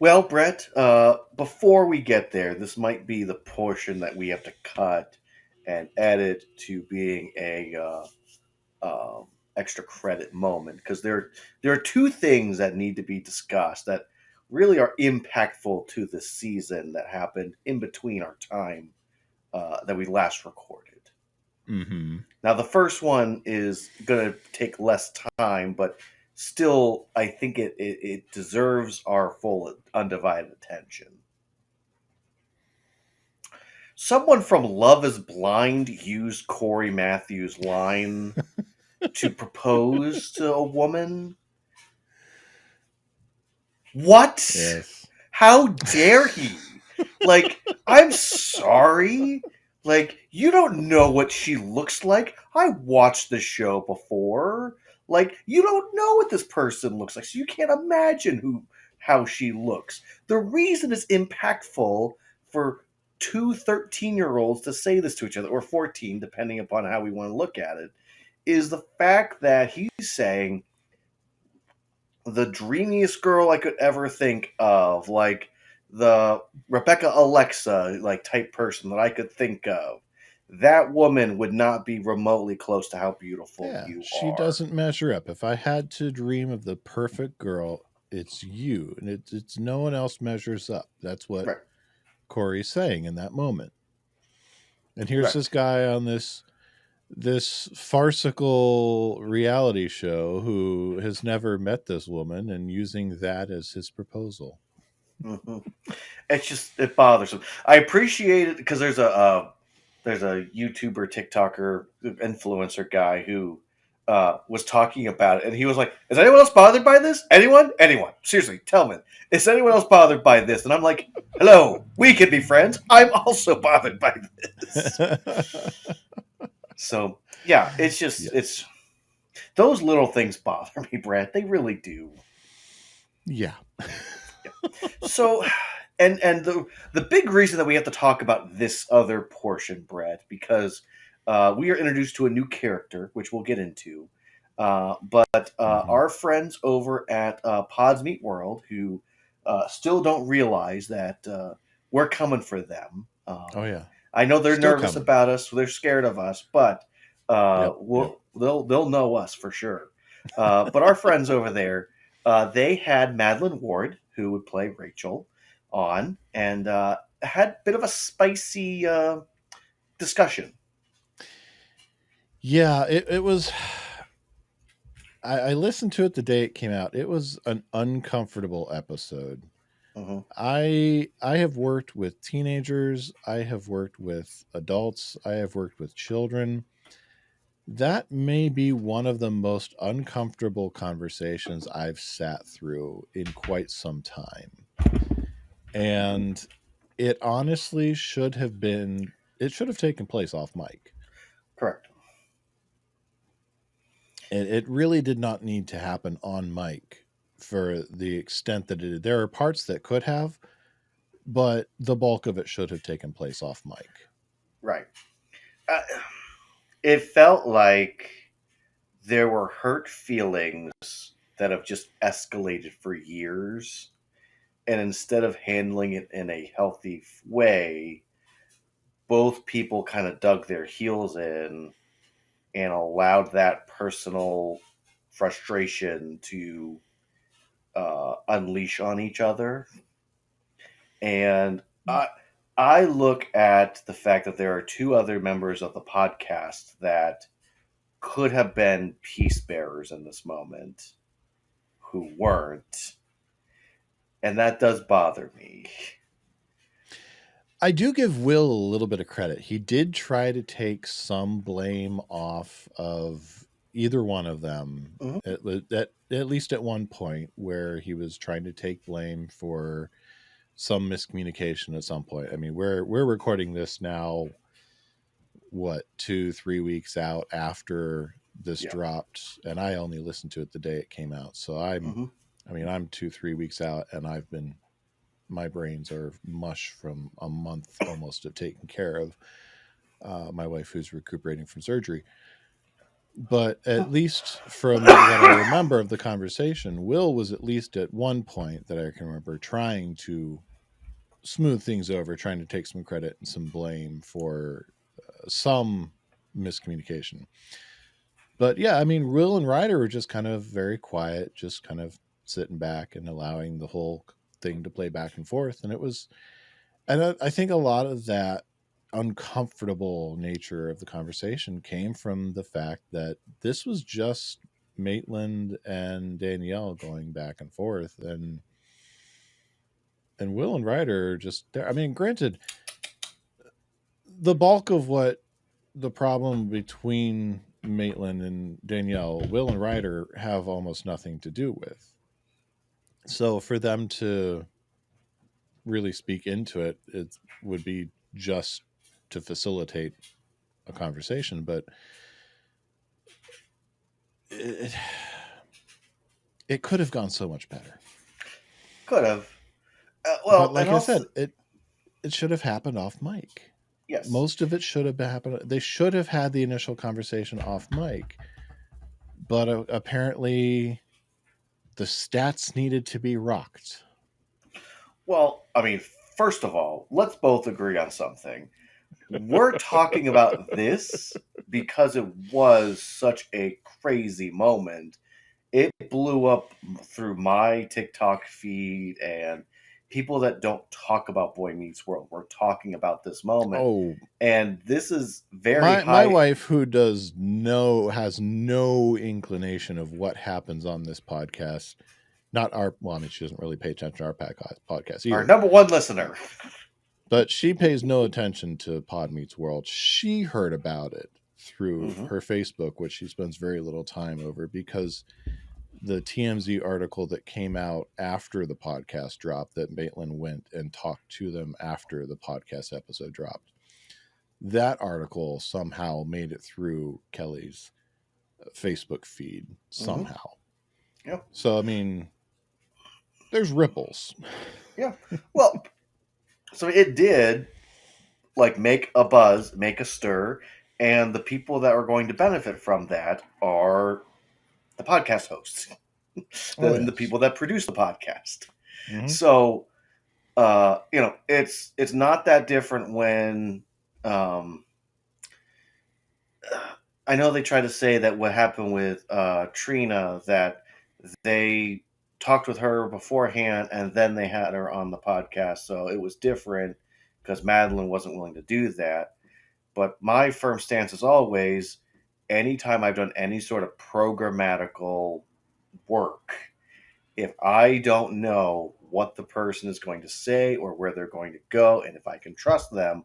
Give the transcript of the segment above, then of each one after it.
Well, Brett, before we get there, this might be the portion that we have to cut and edit to being a extra credit moment because there are two things that need to be discussed that really are impactful to this season that happened in between our time that we last recorded. Mm-hmm. Now, the first one is going to take less time, but still, I think it deserves our full undivided attention. Someone from Love is Blind used Corey Matthews' line to propose to a woman. What? Yes. How dare he? Like, I'm sorry. Like, you don't know what she looks like. I watched the show before. Like, you don't know what this person looks like, so you can't imagine how she looks. The reason it's impactful for two 13-year-olds to say this to each other, or 14, depending upon how we want to look at it, is the fact that he's saying the dreamiest girl I could ever think of, like the Rebecca Alexa like type person that I could think of. That woman would not be remotely close to how beautiful Yeah, you she are. doesn't measure up. If I had to dream of the perfect girl, it's you, and it's no one else measures up. That's what Right, Corey's saying in that moment. And here's right. this guy on this farcical reality show who has never met this woman and using that as his proposal. hmm It's just it bothers him. I appreciate it because there's a YouTuber, TikToker, influencer guy who was talking about it, and he was like, "Is anyone else bothered by this? Anyone? Anyone? Seriously, tell me. Is anyone else bothered by this?" And I'm like, "Hello, we can be friends. I'm also bothered by this." So yeah, it's just it's Yes. those little things bother me, Brad. They really do. Yeah. So, and the big reason that we have to talk about this other portion, Brett, because we are introduced to a new character, which we'll get into. But Hmm. our friends over at Pods Meet World, who still don't realize that we're coming for them. Oh yeah. I know they're Still nervous coming. about us; they're scared of us, but Yep. Yep. they'll know us for sure. But our friends over there, they had Madeline Ward, who would play Rachel, on, and had a bit of a spicy discussion. Yeah, it was. I listened to it the day it came out. It was an uncomfortable episode. Hmm I have worked with teenagers. I have worked with adults. I have worked with children. That may be one of the most uncomfortable conversations I've sat through in quite some time. And it honestly should have been, it should have taken place off mic. Correct. It really did not need to happen on mic for the extent that it did. There are parts that could have, but the bulk of it should have taken place off mic. Right. Uh, it felt like there were hurt feelings that have just escalated for years, and instead of handling it in a healthy way, both people kind of dug their heels in and allowed that personal frustration to unleash on each other. And I look at the fact that there are two other members of the podcast that could have been peace bearers in this moment who weren't. And that does bother me. I do give Will a little bit of credit. He did try to take some blame off of either one of them Mhm. at least at one point where he was trying to take blame for some miscommunication at some point. I mean, we're recording this now, what, 2-3 weeks out after this Yeah. dropped, and I only listened to it the day it came out. So hmm I'm 2-3 weeks out, and I've been my brains are mush from a month almost of taking care of my wife who's recuperating from surgery. But at least from what I remember of the conversation, Will was at least at one point that I can remember trying to smooth things over, trying to take some credit and some blame for some miscommunication. But yeah, I mean, Will and Ryder were just kind of very quiet, just kind of sitting back and allowing the whole thing to play back and forth. And it was, and I think a lot of that uncomfortable nature of the conversation came from the fact that this was just Maitland and Danielle going back and forth, and Will and Ryder are just there. I mean, granted, the bulk of what the problem between Maitland and Danielle, Will and Ryder have almost nothing to do with. So for them to really speak into it, it would be just to facilitate a conversation. But it, it could have gone so much better. Could have. But Well, and like I also, said, it should have happened off mic. yes. Most of it should have happened. They should have had the initial conversation off mic, but apparently the stats needed to be rocked. Well, I mean, first of all, let's both agree on something. We're talking about this because it was such a crazy moment. It blew up through my TikTok feed, and people that don't talk about Boy Meets World were talking about this moment. Oh, And this is very my high. wife, who has no inclination of what happens on this podcast. Not our, well, I mean, she doesn't really pay attention to our podcast Our either, number one listener. but she pays no attention to Pod Meets World. She heard about it through Hmm. her Facebook, which she spends very little time over, because the TMZ article that came out after the podcast dropped, that Maitland went and talked to them after the podcast episode dropped, that article somehow made it through Kelly's Facebook feed Hmm. somehow. Yeah. So, I mean, there's ripples. Yeah. Well, so it did like make a buzz, make a stir, and the people that are going to benefit from that are the podcast hosts, Oh, the yes. people that produce the podcast. Mm-hmm. So, it's not that different when um, I know they try to say that what happened with Trina, that they talked with her beforehand and then they had her on the podcast, so it was different because Madeline wasn't willing to do that. But my firm stance is always, anytime I've done any sort of programmatical work, if I don't know what the person is going to say or where they're going to go, and if I can trust them,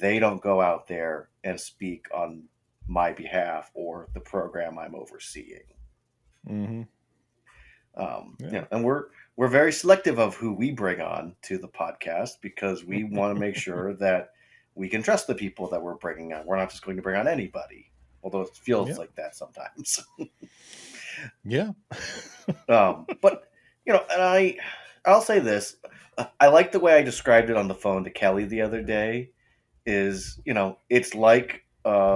they don't go out there and speak on my behalf or the program I'm overseeing. Mm-hmm. You Yeah. know, and we're very selective of who we bring on to the podcast because we want to make sure that we can trust the people that we're bringing on. We're not just going to bring on anybody, although it feels Yeah. like that sometimes. Yeah. But and I'll say this: I like the way I described it on the phone to Kelly the other day. Is it's like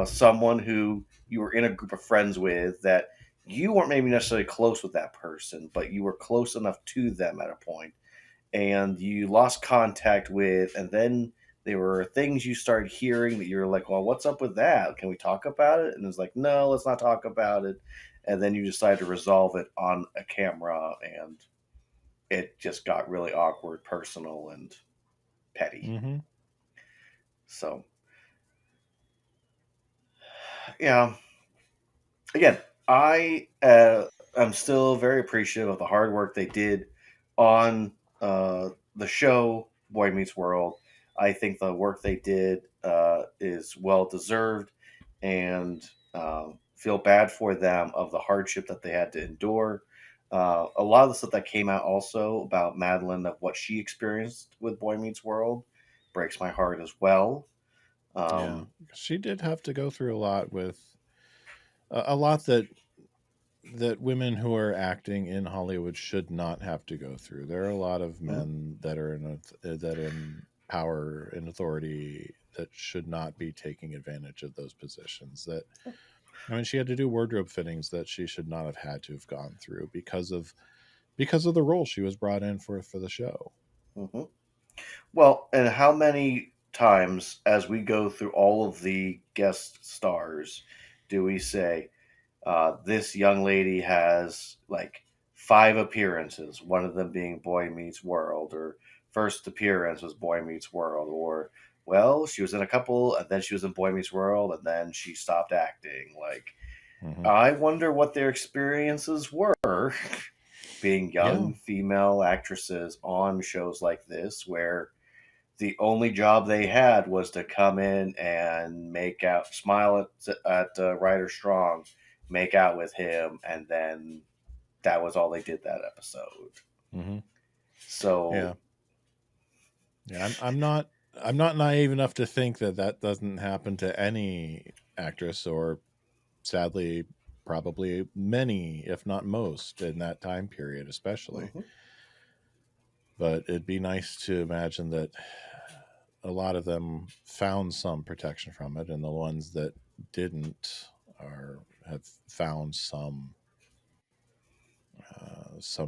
someone who you were in a group of friends with that you weren't maybe necessarily close with that person, but you were close enough to them at a point, and you lost contact with, and then there were things you started hearing that you're like, well, what's up with that? Can we talk about it? And it's like, no, let's not talk about it. And then you decide to resolve it on a camera, and it just got really awkward, personal, and petty. Mm-hmm. So, yeah, again, I am still very appreciative of the hard work they did on the show Boy Meets World. I think the work they did is well deserved, and feel bad for them of the hardship that they had to endure. A lot of the stuff that came out also about Madeline, of what she experienced with Boy Meets World, breaks my heart as well. Yeah. Um, She did have to go through a lot with a lot that women who are acting in Hollywood should not have to go through. There are a lot of mhm. men that are in power and authority that should not be taking advantage of those positions. That I mean, she had to do wardrobe fittings that she should not have had to have gone through because of the role she was brought in for the show. Hmm. Well, and how many times as we go through all of the guest stars do we say, this young lady has like 5 appearances, one of them being Boy Meets World, or first appearance was Boy Meets World, or well, she was in a couple, and then she was in Boy Meets World, and then she stopped acting. Like, Hmm. I wonder what their experiences were being Yeah. young female actresses on shows like this, where the only job they had was to come in and make out, smile at Ryder Strong, make out with him, and then that was all they did that episode. Hmm. So, Yeah. Yeah. I'm not naive enough to think that that doesn't happen to any actress, or sadly, probably many, if not most, in that time period, especially. mhm. But it'd be nice to imagine that a lot of them found some protection from it, and the ones that didn't are have found some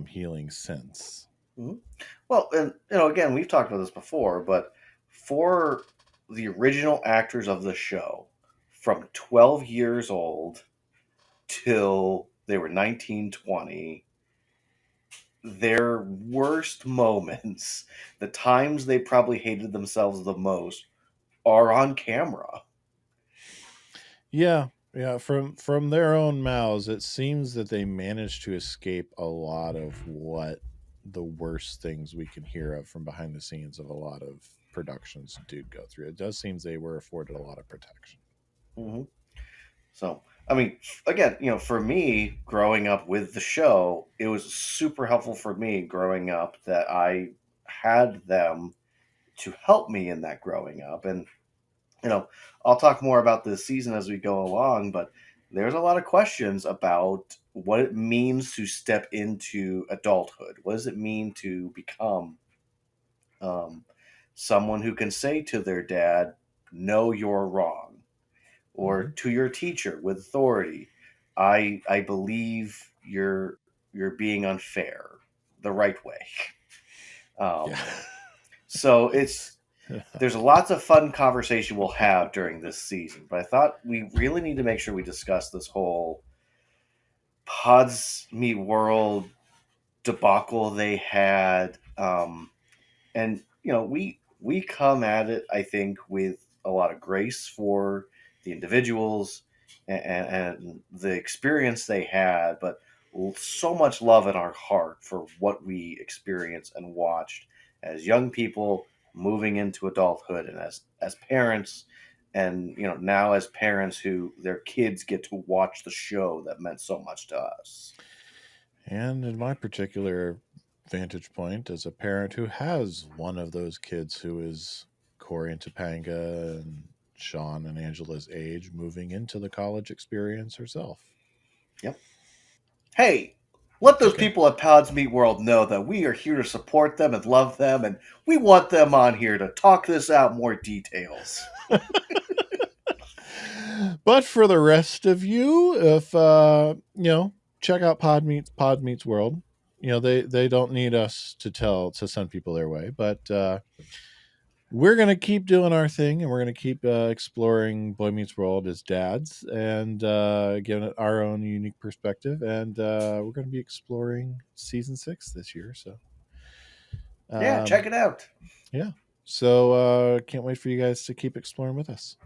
healing since. Mhm. Well, and again, we've talked about this before, but for the original actors of the show, from 12 years old till they were 19, 20, their worst moments, the times they probably hated themselves the most, are on camera. Yeah, yeah. From their own mouths, it seems that they managed to escape a lot of what the worst things we can hear of from behind the scenes of a lot of productions did go through. It does seem they were afforded a lot of protection. Hmm. So, I mean, again, for me, growing up with the show, it was super helpful for me growing up that I had them to help me in that growing up. And, you know, I'll talk more about this season as we go along, but there's a lot of questions about what it means to step into adulthood. What does it mean to become um, someone who can say to their dad, "No, you're wrong," or Hmm. to your teacher with authority, I believe you're being unfair the right way." Yeah. Um, so there's lots of fun conversation we'll have during this season, but I thought we really need to make sure we discuss this whole Pods Meet World debacle they had. And we come at it, I think, with a lot of grace for the individuals and the experience they had, but so much love in our heart for what we experienced and watched as young people moving into adulthood, and as parents, and now as parents who their kids get to watch the show that meant so much to us. And in my particular vantage point, as a parent who has one of those kids who is Corey and Topanga and Sean and Angela's age, moving into the college experience herself. Yep. Hey, let those Okay. people at Pods Meet World know that we are here to support them and love them, and we want them on here to talk this out more details. But for the rest of you, if check out Pod Meets World. They don't need us to send people their way, but we're gonna keep doing our thing, and we're gonna keep exploring Boy Meets World as dads, and giving it our own unique perspective. And we're gonna be exploring season 6 this year. So Yeah, check um, it out. yeah, so can't wait for you guys to keep exploring with us.